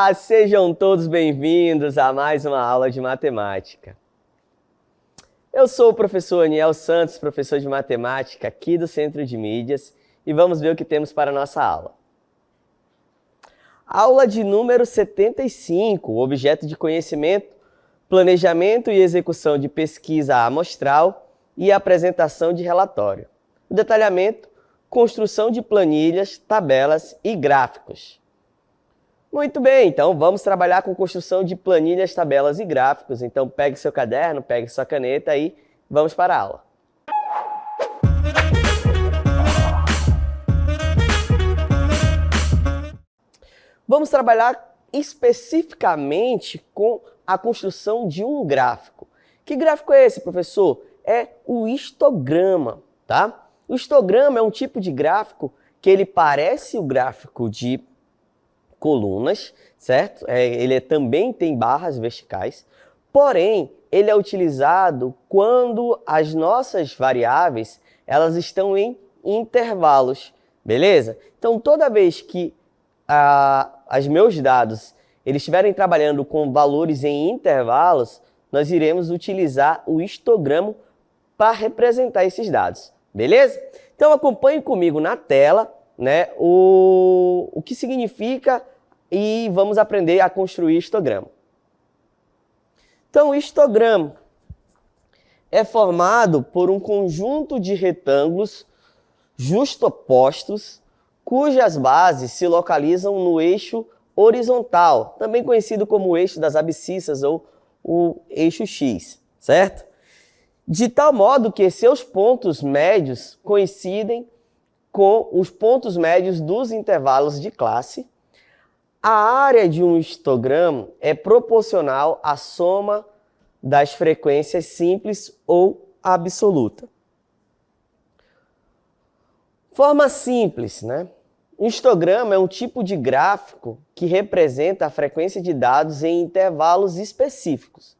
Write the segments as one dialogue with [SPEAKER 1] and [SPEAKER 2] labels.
[SPEAKER 1] Olá, sejam todos bem-vindos a mais uma aula de matemática. Eu sou o professor Aniel Santos, professor de matemática aqui do Centro de Mídias, e vamos ver o que temos para a nossa aula. Aula de número 75, objeto de conhecimento, planejamento e execução de pesquisa amostral e apresentação de relatório. O detalhamento, construção de planilhas, tabelas e gráficos. Muito bem, então vamos trabalhar com construção de planilhas, tabelas e gráficos. Então pegue seu caderno, pegue sua caneta e vamos para a aula. Vamos trabalhar especificamente com a construção de um gráfico. Que gráfico é esse, professor? É o histograma, tá? O histograma é um tipo de gráfico que ele parece o gráfico de colunas, certo? Ele também tem barras verticais, porém, ele é utilizado quando as nossas variáveis elas estão em intervalos, beleza? Então, toda vez que os meus dados eles estiverem trabalhando com valores em intervalos, nós iremos utilizar o histograma para representar esses dados, beleza? Então, acompanhe comigo na tela, né, o que significa e vamos aprender a construir histograma. Então, o histograma é formado por um conjunto de retângulos justapostos, cujas bases se localizam no eixo horizontal, também conhecido como o eixo das abscissas ou o eixo X, certo? De tal modo que seus pontos médios coincidem com os pontos médios dos intervalos de classe. A área de um histograma é proporcional à soma das frequências simples ou absoluta. Forma simples, né? Um histograma é um tipo de gráfico que representa a frequência de dados em intervalos específicos.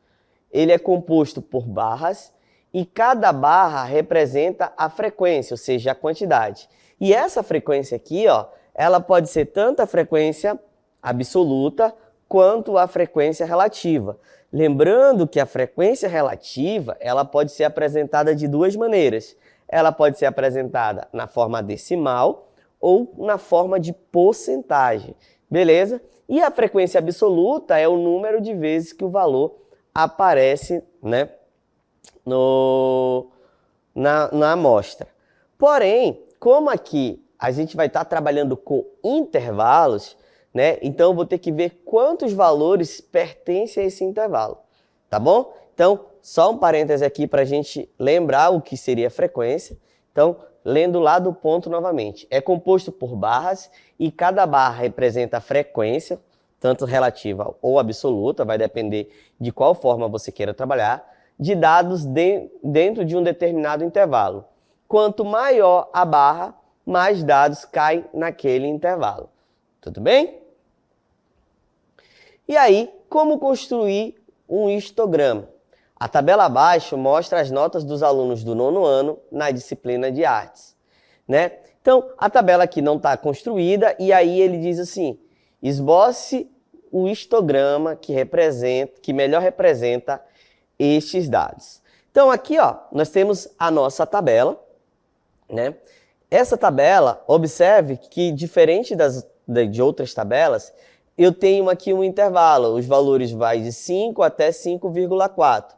[SPEAKER 1] Ele é composto por barras e cada barra representa a frequência, ou seja, a quantidade. E essa frequência aqui, ó, ela pode ser tanto a frequência absoluta quanto a frequência relativa. Lembrando que a frequência relativa ela pode ser apresentada de duas maneiras. Ela pode ser apresentada na forma decimal ou na forma de porcentagem, beleza? E a frequência absoluta é o número de vezes que o valor aparece, né, na amostra. Porém, como aqui a gente vai estar trabalhando com intervalos, né? Então, eu vou ter que ver quantos valores pertencem a esse intervalo, tá bom? Então, só um parêntese aqui para a gente lembrar o que seria frequência. Então, lendo lá do ponto novamente. É composto por barras e cada barra representa a frequência, tanto relativa ou absoluta, vai depender de qual forma você queira trabalhar, de dados dentro de um determinado intervalo. Quanto maior a barra, mais dados caem naquele intervalo. Tudo bem? E aí, como construir um histograma? A tabela abaixo mostra as notas dos alunos do 9º ano na disciplina de artes, né? Então, a tabela aqui não está construída e aí ele diz assim, esboce o histograma que melhor representa estes dados. Então, aqui, ó, nós temos a nossa tabela, né? Essa tabela, observe que diferente de outras tabelas, eu tenho aqui um intervalo, os valores vai de 5 até 5,4.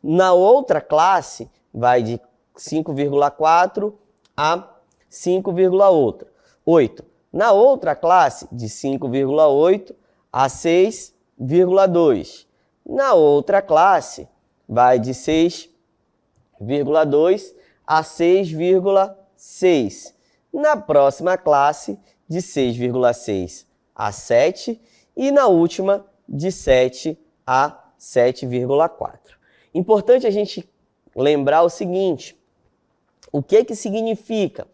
[SPEAKER 1] Na outra classe, vai de 5,4 a 5,8. Na outra classe, de 5,8 a 6,2. Na outra classe, vai de 6,2 a 6,6. Na próxima classe, de 6,6 a 7 e na última de 7 a 7,4. Importante a gente lembrar o seguinte, o que significa?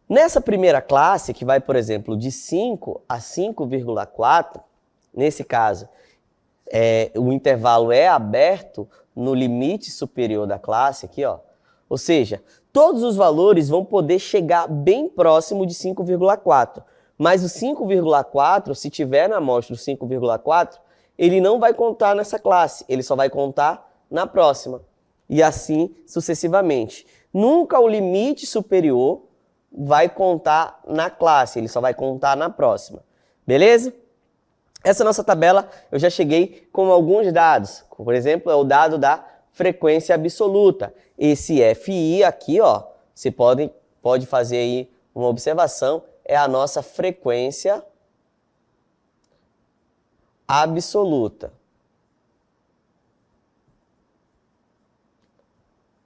[SPEAKER 1] Nessa primeira classe, que vai, por exemplo, de 5 a 5,4, nesse caso, o intervalo é aberto no limite superior da classe, aqui, ó. Ou seja, todos os valores vão poder chegar bem próximo de 5,4. Mas o 5,4, se tiver na amostra o 5,4, ele não vai contar nessa classe, ele só vai contar na próxima. E assim sucessivamente. Nunca o limite superior vai contar na classe, ele só vai contar na próxima. Beleza? Essa nossa tabela eu já cheguei com alguns dados. Por exemplo, é o dado da frequência absoluta. Esse FI aqui, ó, você pode fazer aí uma observação, é a nossa frequência absoluta.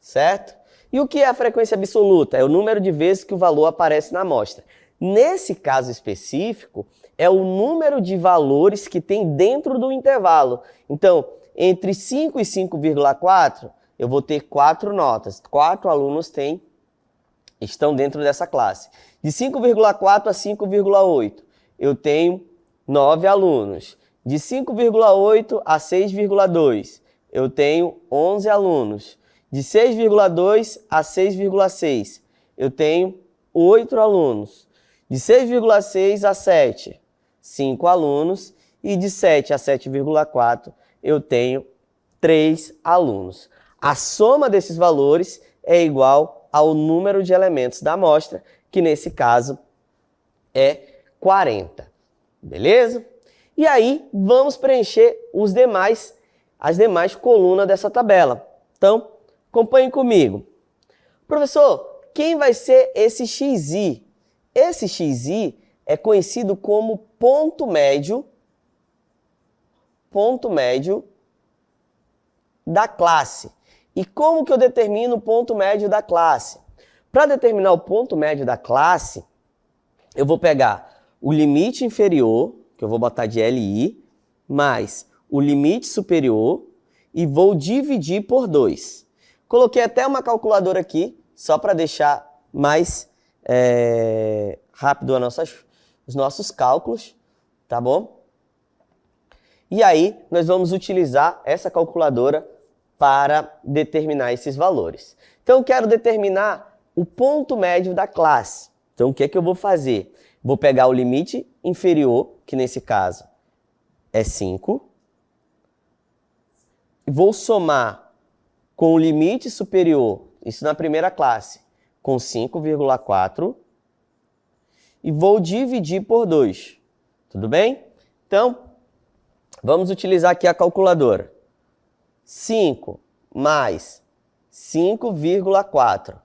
[SPEAKER 1] Certo? E o que é a frequência absoluta? É o número de vezes que o valor aparece na amostra. Nesse caso específico, é o número de valores que tem dentro do intervalo. Então, entre 5 e 5,4, eu vou ter 4 notas. 4 alunos estão dentro dessa classe. De 5,4 a 5,8, eu tenho 9 alunos. De 5,8 a 6,2, eu tenho 11 alunos. De 6,2 a 6,6, eu tenho 8 alunos. De 6,6 a 7, 5 alunos. E de 7 a 7,4, eu tenho 3 alunos. A soma desses valores é igual ao número de elementos da amostra, que nesse caso é 40. Beleza? E aí, vamos preencher as demais colunas dessa tabela. Então, acompanhe comigo. Professor, quem vai ser esse XI? Esse XI é conhecido como ponto médio da classe. E como que eu determino o ponto médio da classe? Para determinar o ponto médio da classe, eu vou pegar o limite inferior, que eu vou botar de LI, mais o limite superior e vou dividir por 2. Coloquei até uma calculadora aqui, só para deixar mais rápido os nossos cálculos, tá bom? E aí, nós vamos utilizar essa calculadora para determinar esses valores. Então, eu quero determinar o ponto médio da classe. Então, o que é que eu vou fazer? Vou pegar o limite inferior, que nesse caso é 5, e vou somar com o limite superior, isso na primeira classe, com 5,4, e vou dividir por 2. Tudo bem? Então, vamos utilizar aqui a calculadora. 5 mais 5,4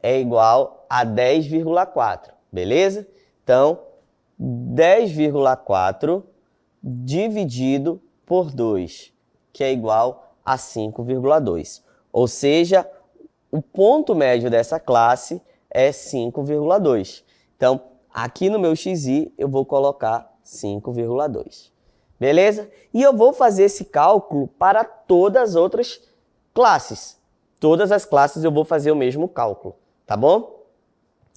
[SPEAKER 1] é igual a 10,4, beleza? Então, 10,4 dividido por 2, que é igual a 5,2. Ou seja, o ponto médio dessa classe é 5,2. Então, aqui no meu XI, eu vou colocar 5,2. Beleza? E eu vou fazer esse cálculo para todas as outras classes. Todas as classes eu vou fazer o mesmo cálculo, tá bom?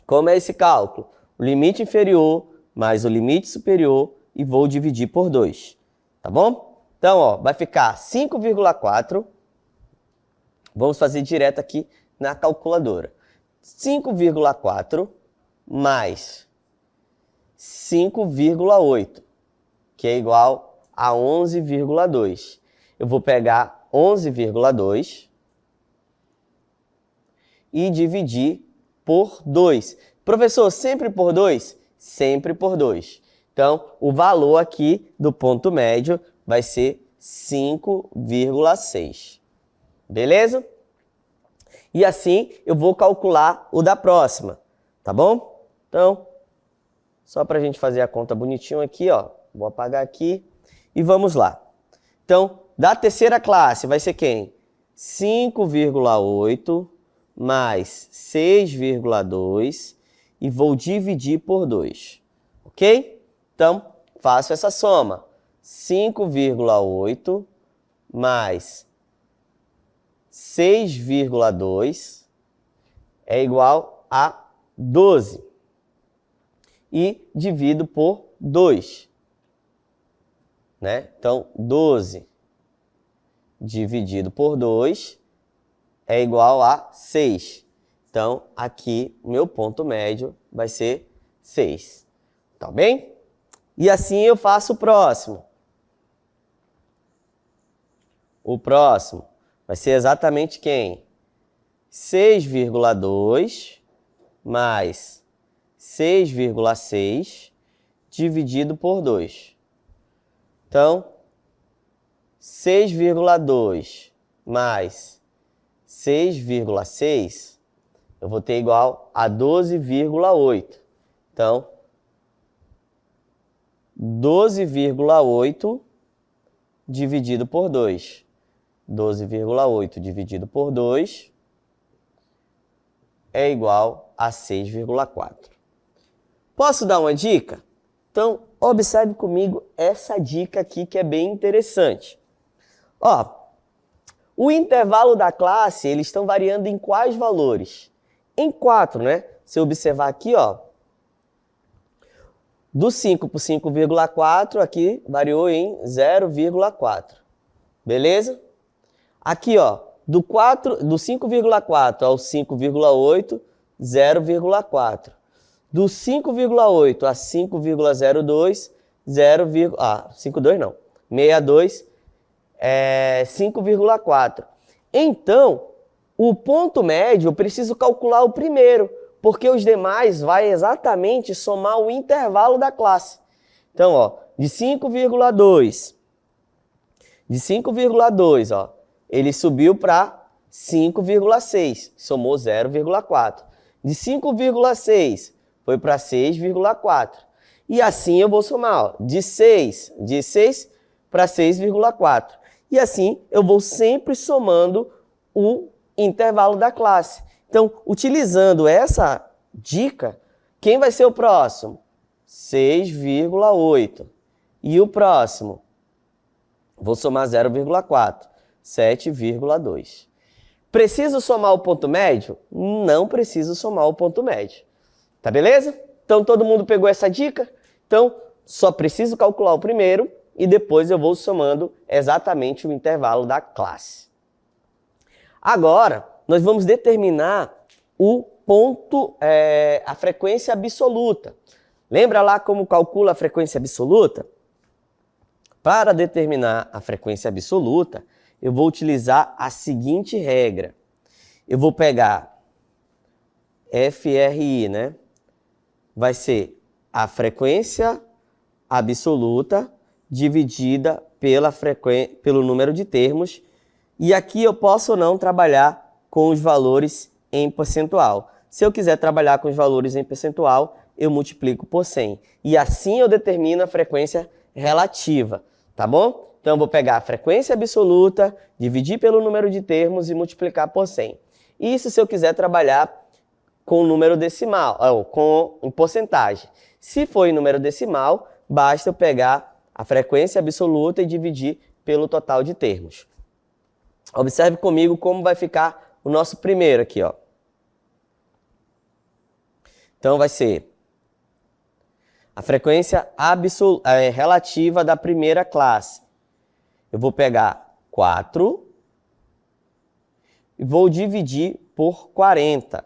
[SPEAKER 1] Como é esse cálculo? O limite inferior mais o limite superior e vou dividir por 2, tá bom? Então, ó, vai ficar 5,4. Vamos fazer direto aqui na calculadora. 5,4 mais 5,8, que é igual a 11,2. Eu vou pegar 11,2 e dividir por 2. Professor, sempre por 2? Sempre por 2. Então, o valor aqui do ponto médio vai ser 5,6. Beleza? E assim eu vou calcular o da próxima, tá bom? Então, só para a gente fazer a conta bonitinho aqui, ó. Vou apagar aqui e vamos lá. Então, da terceira classe vai ser quem? 5,8 mais 6,2 e vou dividir por 2, ok? Então, faço essa soma. 5,8 mais 6,2 é igual a 12. E divido por 2. Né? Então, 12 dividido por 2 é igual a 6. Então, aqui, o meu ponto médio vai ser 6. Tá bem? E assim eu faço o próximo. O próximo vai ser exatamente quem? 6,2 mais 6,6 dividido por 2. Então, 6,2 mais 6,6, eu vou ter igual a 12,8. Então, 12,8 dividido por 2. 12,8 dividido por 2 é igual a 6,4. Posso dar uma dica? Então, observe comigo essa dica aqui que é bem interessante. Ó, o intervalo da classe, eles estão variando em quais valores? Em 4, né? Se eu observar aqui, ó, do 5 para o 5,4, aqui variou em 0,4. Beleza? Aqui, ó, do 5,4 ao 5,8, 0,4. Do 5,8 a 5,02, 5,2 não, 62, 5,4. Então, o ponto médio eu preciso calcular o primeiro, porque os demais vai exatamente somar o intervalo da classe. Então, ó, de 5,2, ó, ele subiu para 5,6, somou 0,4. De 5,6 foi para 6,4. E assim eu vou somar, ó, de 6 para 6,4. E assim eu vou sempre somando o intervalo da classe. Então, utilizando essa dica, quem vai ser o próximo? 6,8. E o próximo? Vou somar 0,4. 7,2. Preciso somar o ponto médio? Não preciso somar o ponto médio. Tá beleza? Então, todo mundo pegou essa dica? Então, só preciso calcular o primeiro e depois eu vou somando exatamente o intervalo da classe. Agora, nós vamos determinar o ponto, a frequência absoluta. Lembra lá como calcula a frequência absoluta? Para determinar a frequência absoluta, eu vou utilizar a seguinte regra. Eu vou pegar FRI, né? Vai ser a frequência absoluta dividida pelo número de termos. E aqui eu posso ou não trabalhar com os valores em percentual. Se eu quiser trabalhar com os valores em percentual, eu multiplico por 100. E assim eu determino a frequência relativa, tá bom? Então, eu vou pegar a frequência absoluta, dividir pelo número de termos e multiplicar por 100. Isso se eu quiser trabalhar com número decimal, ou com em porcentagem. Se for em número decimal, basta eu pegar a frequência absoluta e dividir pelo total de termos. Observe comigo como vai ficar o nosso primeiro aqui, ó. Então, vai ser a frequência relativa da primeira classe. Eu vou pegar 4 e vou dividir por 40.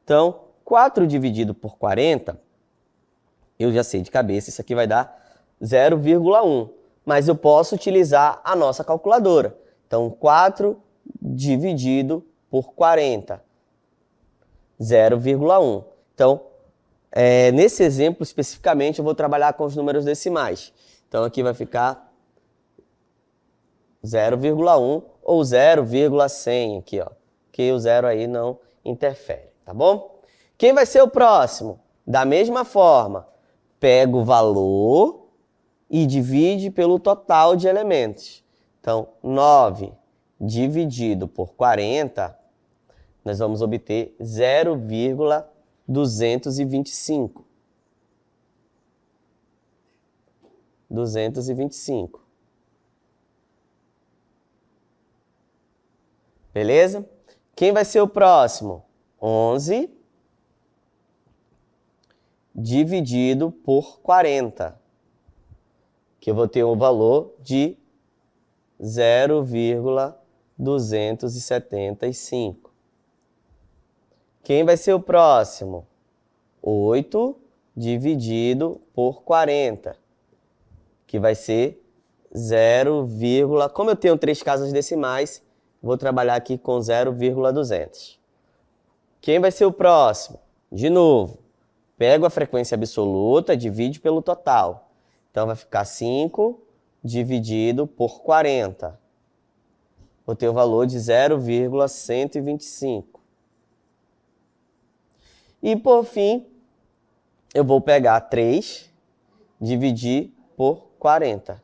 [SPEAKER 1] Então, 4 dividido por 40, eu já sei de cabeça, isso aqui vai dar 0,1. Mas eu posso utilizar a nossa calculadora. Então, 4 dividido por 40, 0,1. Então, nesse exemplo especificamente, eu vou trabalhar com os números decimais. Então, aqui vai ficar 0,1 ou 0,100 aqui, ó. Que o zero aí não interfere, tá bom? Quem vai ser o próximo? Da mesma forma, pega o valor e divide pelo total de elementos. Então, 9 dividido por 40, nós vamos obter 0,225. 225. Beleza? Quem vai ser o próximo? 11 dividido por 40. Que eu vou ter um valor de 0,275. Quem vai ser o próximo? 8 dividido por 40, que vai ser 0, como eu tenho 3 casas decimais, vou trabalhar aqui com 0,200. Quem vai ser o próximo? De novo, pego a frequência absoluta, divide pelo total. Então vai ficar 5 dividido por 40. Vou ter o valor de 0,125. E por fim, eu vou pegar 3, dividir por 40.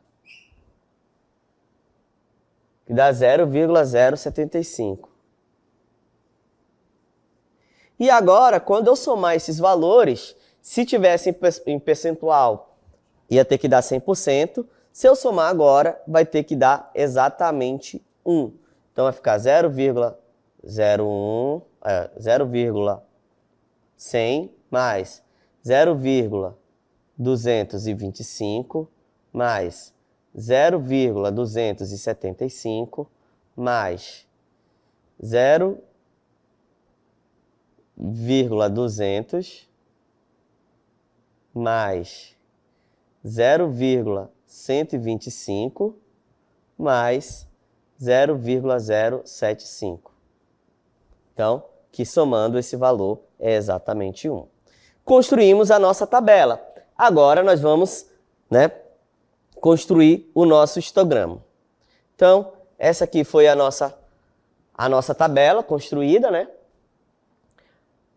[SPEAKER 1] Que dá 0,075. E agora, quando eu somar esses valores, se tivesse em percentual, ia ter que dar 100%. Se eu somar agora, vai ter que dar exatamente 1. Então vai ficar 0,100 mais 0,225 mais 0,275 mais 0,200 mais 0,125 mais 0,075. Então, que somando esse valor é exatamente 1. Construímos a nossa tabela. Agora nós vamos, construir o nosso histograma. Então, essa aqui foi a nossa tabela construída,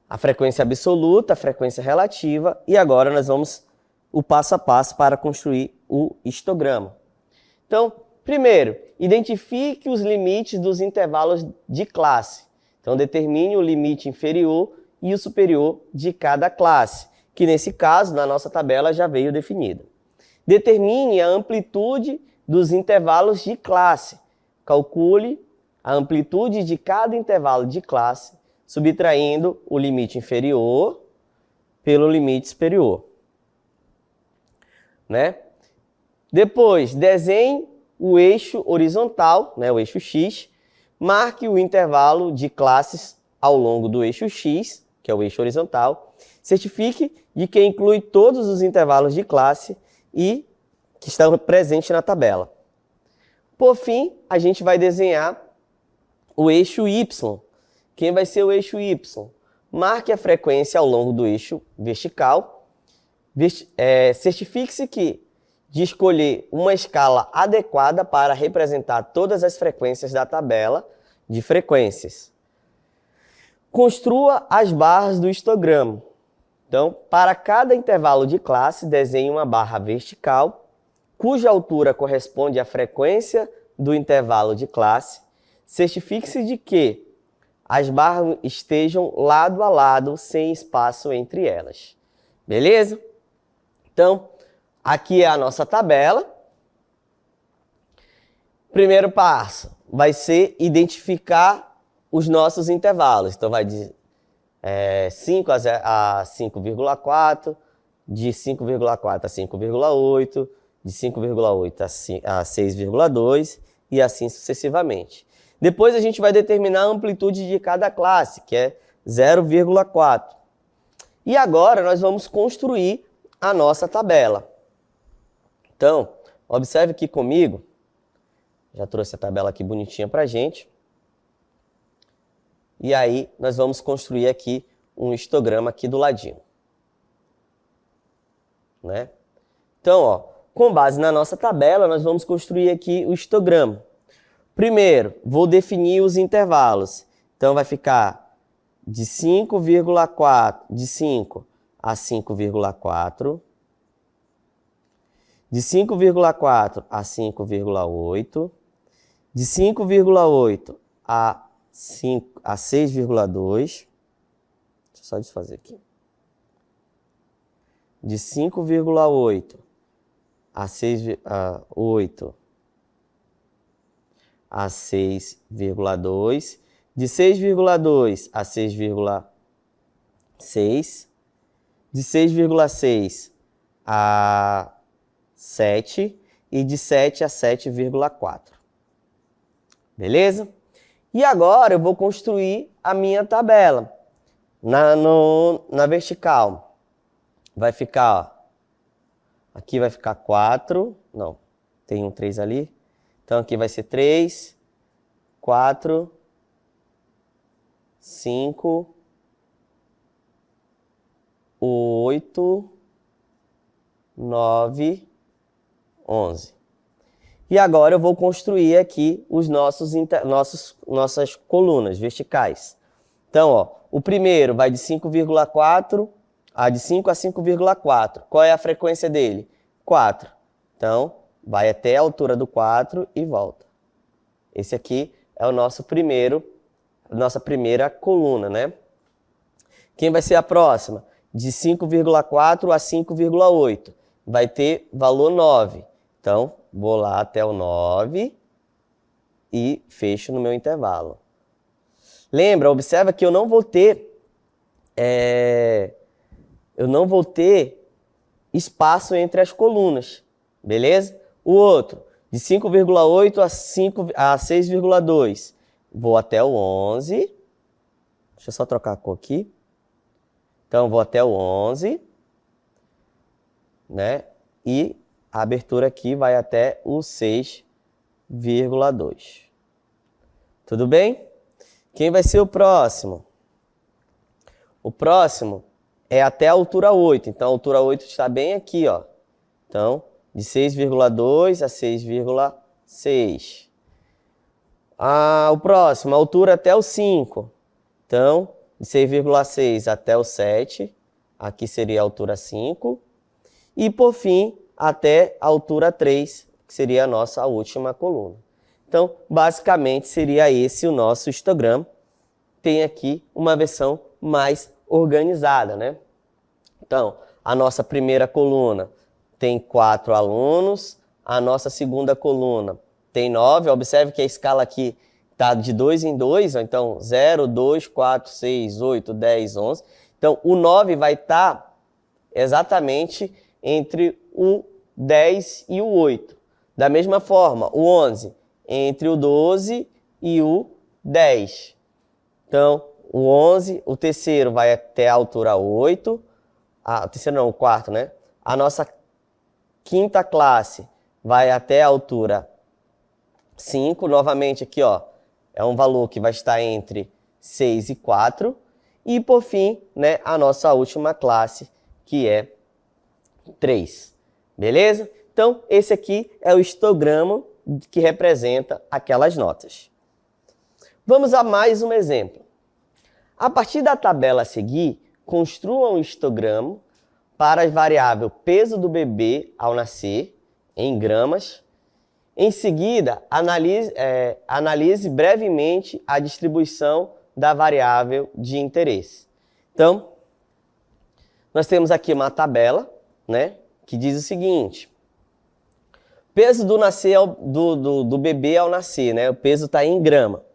[SPEAKER 1] A frequência absoluta, a frequência relativa, e agora nós vamos o passo a passo para construir o histograma. Então, primeiro, identifique os limites dos intervalos de classe. Então, determine o limite inferior e o superior de cada classe, que nesse caso, na nossa tabela, já veio definida. Determine a amplitude dos intervalos de classe. Calcule a amplitude de cada intervalo de classe, subtraindo o limite inferior pelo limite superior. Depois, desenhe o eixo horizontal, o eixo X, marque o intervalo de classes ao longo do eixo X, que é o eixo horizontal, certifique de que inclui todos os intervalos de classe e que estão presentes na tabela. Por fim, a gente vai desenhar o eixo Y. Quem vai ser o eixo Y? Marque a frequência ao longo do eixo vertical. Certifique-se de escolher uma escala adequada para representar todas as frequências da tabela de frequências. Construa as barras do histograma. Então, para cada intervalo de classe, desenhe uma barra vertical, cuja altura corresponde à frequência do intervalo de classe. Certifique-se de que as barras estejam lado a lado, sem espaço entre elas. Beleza? Então, aqui é a nossa tabela. Primeiro passo vai ser identificar os nossos intervalos. Então, vai de 5 a 5,4, de 5,4 a 5,8, de 5,8 a 6,2 e assim sucessivamente. Depois a gente vai determinar a amplitude de cada classe, que é 0,4. E agora nós vamos construir a nossa tabela. Então, observe aqui comigo. Já trouxe a tabela aqui bonitinha para a gente. E aí nós vamos construir aqui um histograma aqui do ladinho. Então, com base na nossa tabela, nós vamos construir aqui o histograma. Primeiro, vou definir os intervalos. Então, vai ficar de 5,4, de 5 a 5,4, de 5,4 a 5,8, de 5,8 a 6,2, deixa eu só desfazer aqui, de 5,8 a 8 a 6,2, de 6,2 a 6,6, de 6,6 a 7 e de 7 a 7,4. Beleza? E agora eu vou construir a minha tabela na vertical. vai ficar, ó, aqui vai ficar 4, não, tem um 3 ali. Então aqui vai ser 3, 4, 5, 8, 9, 11. E agora eu vou construir aqui os nossas colunas verticais. Então, ó, o primeiro vai de 5,4 de 5 a 5,4. Qual é a frequência dele? 4. Então, vai até a altura do 4 e volta. Esse aqui é o nossa primeira coluna, né? Quem vai ser a próxima? De 5,4 a 5,8. Vai ter valor 9. Então, vou lá até o 9 e fecho no meu intervalo. Lembra, observa que eu não vou ter espaço entre as colunas, beleza? O outro, de 5,8 a 6,2. Vou até o 11. Deixa eu só trocar a cor aqui. Então, vou até o 11, né? E a abertura aqui vai até o 6,2. Tudo bem? Quem vai ser o próximo? O próximo é até a altura 8. Então, a altura 8 está bem aqui, ó. Então, de 6,2 a 6,6. O próximo, a altura até o 5. Então, de 6,6 até o 7. Aqui seria a altura 5. E, por fim, até a altura 3, que seria a nossa última coluna. Então, basicamente, seria esse o nosso histograma. Tem aqui uma versão mais organizada, né? Então, a nossa primeira coluna tem 4 alunos, a nossa segunda coluna tem 9. Observe que a escala aqui está de 2 em 2, então 0, 2, 4, 6, 8, 10, 11. Então, o 9 vai estar exatamente entre o 10 e o 8. Da mesma forma, o 11 entre o 12 e o 10. Então, o 11, o terceiro vai até a altura 8. O terceiro não, o quarto, né? A nossa quinta classe vai até a altura 5. Novamente aqui, ó, é um valor que vai estar entre 6 e 4. E, por fim, né, a nossa última classe, que é 3. Beleza? Então, esse aqui é o histograma que representa aquelas notas. Vamos a mais um exemplo. A partir da tabela a seguir, construa um histograma para a variável peso do bebê ao nascer, em gramas. Em seguida, analise brevemente a distribuição da variável de interesse. Então, nós temos aqui uma tabela, né, que diz o seguinte: peso do bebê ao nascer, né? O peso está em grama.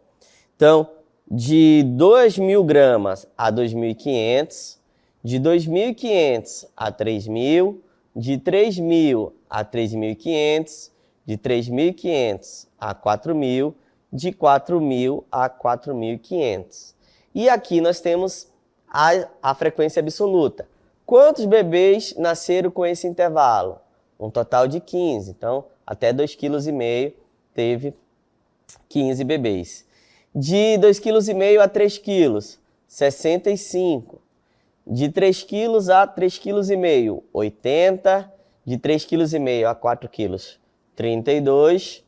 [SPEAKER 1] Então, de 2.000 gramas a 2.500, de 2.500 a 3.000, de 3.000 a 3.500, de 3.500 a 4.000, de 4.000 a 4.500. E aqui nós temos a frequência absoluta. Quantos bebês nasceram com esse intervalo? Um total de 15. Então, até 2,5 kg teve 15 bebês. De 2,5 kg a 3 kg, 65. De 3 kg a 3,5 kg, 80. De 3,5 kg a 4 kg, 32.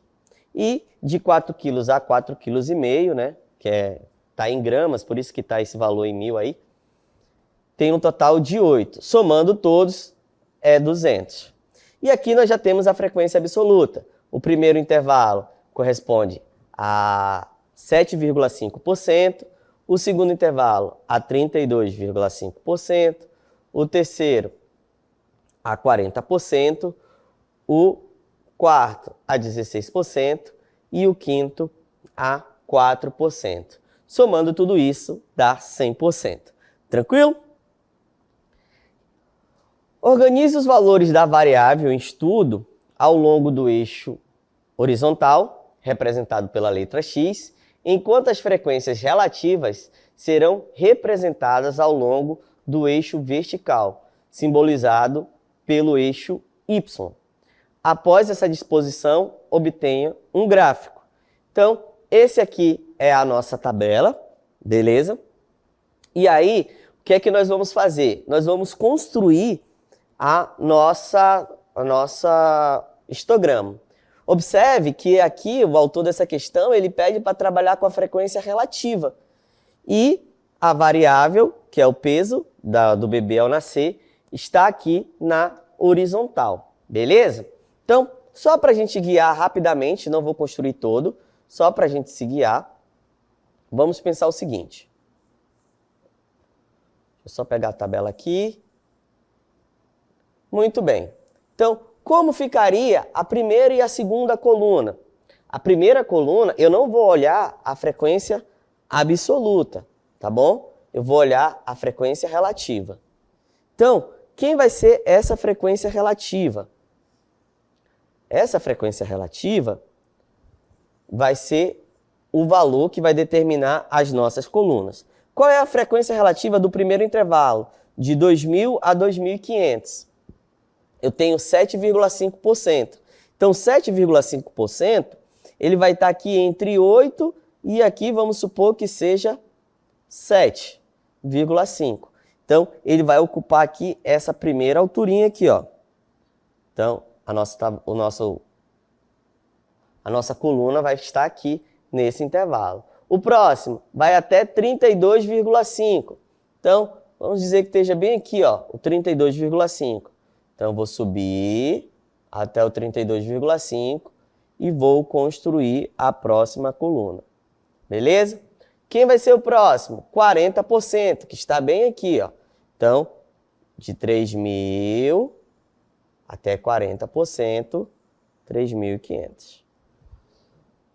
[SPEAKER 1] E de 4 kg a 4,5 kg, né, que tá em gramas, por isso que está esse valor em 1.000 aí, tem um total de 8. Somando todos, é 200. E aqui nós já temos a frequência absoluta. O primeiro intervalo corresponde a 7,5%, o segundo intervalo a 32,5%, o terceiro a 40%, o quarto a 16% e o quinto a 4%. Somando tudo isso, dá 100%. Tranquilo? Organize os valores da variável em estudo ao longo do eixo horizontal, representado pela letra X, enquanto as frequências relativas serão representadas ao longo do eixo vertical, simbolizado pelo eixo Y. Após essa disposição, obtenha um gráfico. Então, esse aqui é a nossa tabela, beleza? E aí, o que é que nós vamos fazer? Nós vamos construir a nossa histograma. Observe que aqui o autor dessa questão ele pede para trabalhar com a frequência relativa. E a variável, que é o peso do bebê ao nascer, está aqui na horizontal. Beleza? Então, só para a gente guiar rapidamente, não vou construir todo, só para a gente se guiar, vamos pensar o seguinte. Deixa eu só pegar a tabela aqui. Muito bem. Então, como ficaria a primeira e a segunda coluna? A primeira coluna, eu não vou olhar a frequência absoluta, tá bom? Eu vou olhar a frequência relativa. Então, quem vai ser essa frequência relativa? Essa frequência relativa vai ser o valor que vai determinar as nossas colunas. Qual é a frequência relativa do primeiro intervalo? De 2.000 a 2.500. Eu tenho 7,5%. Então, 7,5%, ele vai estar aqui entre 8 e aqui vamos supor que seja 7,5. Então, ele vai ocupar aqui essa primeira alturinha aqui, ó. Então, a nossa coluna vai estar aqui nesse intervalo. O próximo vai até 32,5. Então, vamos dizer que esteja bem aqui, ó, o 32,5. Então, eu vou subir até o 32,5 e vou construir a próxima coluna. Beleza? Quem vai ser o próximo? 40%, que está bem aqui, ó. Então, de 3.000 até 40%, 3.500.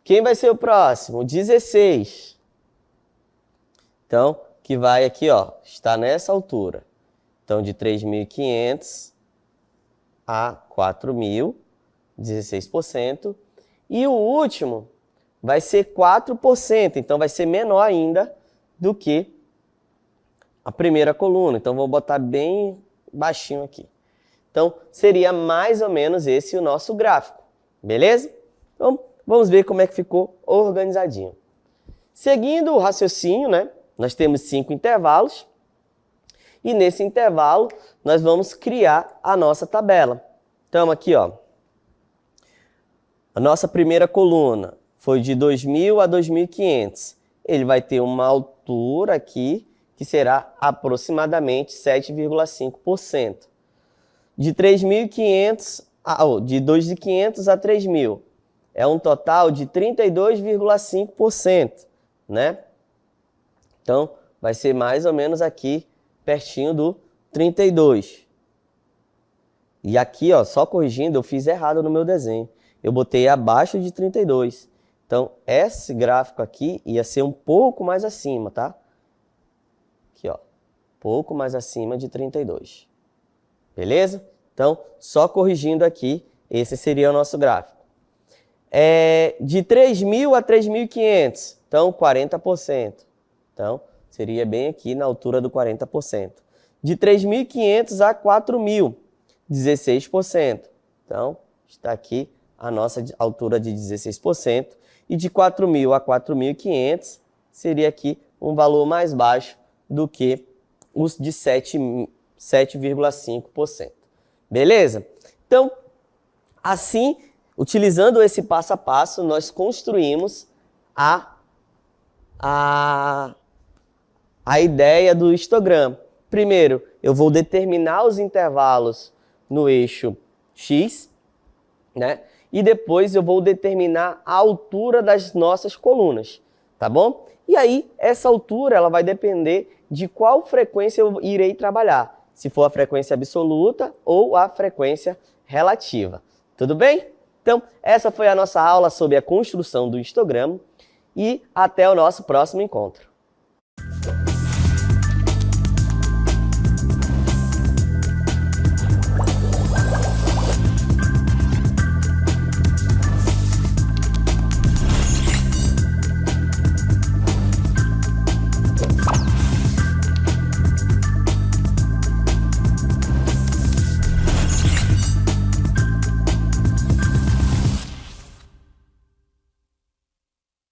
[SPEAKER 1] Quem vai ser o próximo? 16. Então, que vai aqui, ó, está nessa altura. Então, de 3.500 a 4.000, 16%. E o último vai ser 4%, então vai ser menor ainda do que a primeira coluna. Então, vou botar bem baixinho aqui. Então, seria mais ou menos esse o nosso gráfico, beleza? Então, vamos ver como é que ficou organizadinho. Seguindo o raciocínio, né? Nós temos 5 intervalos. E nesse intervalo, nós vamos criar a nossa tabela. Então, aqui, ó. A nossa primeira coluna foi de 2.000 a 2.500. Ele vai ter uma altura aqui que será aproximadamente 7,5%. De 3.500, de 2.500 a 3.000. É um total de 32,5%, né? Então, vai ser mais ou menos aqui, pertinho do 32. E aqui, ó, só corrigindo, eu fiz errado no meu desenho. Eu botei abaixo de 32. Então, esse gráfico aqui ia ser um pouco mais acima, tá? Aqui, ó, pouco mais acima de 32. Beleza? Então, só corrigindo aqui, esse seria o nosso gráfico. De 3.000 a 3.500, então 40%. Então, seria bem aqui na altura do 40%. De 3.500 a 4.000, 16%. Então, está aqui a nossa altura de 16%. E de 4.000 a 4.500, seria aqui um valor mais baixo do que os de 7,5%. Beleza? Então, assim, utilizando esse passo a passo, nós construímos a ideia do histograma. Primeiro, eu vou determinar os intervalos no eixo X, né? E depois eu vou determinar a altura das nossas colunas, tá bom? E aí, essa altura ela vai depender de qual frequência eu irei trabalhar. Se for a frequência absoluta ou a frequência relativa. Tudo bem? Então, essa foi a nossa aula sobre a construção do histograma e até o nosso próximo encontro.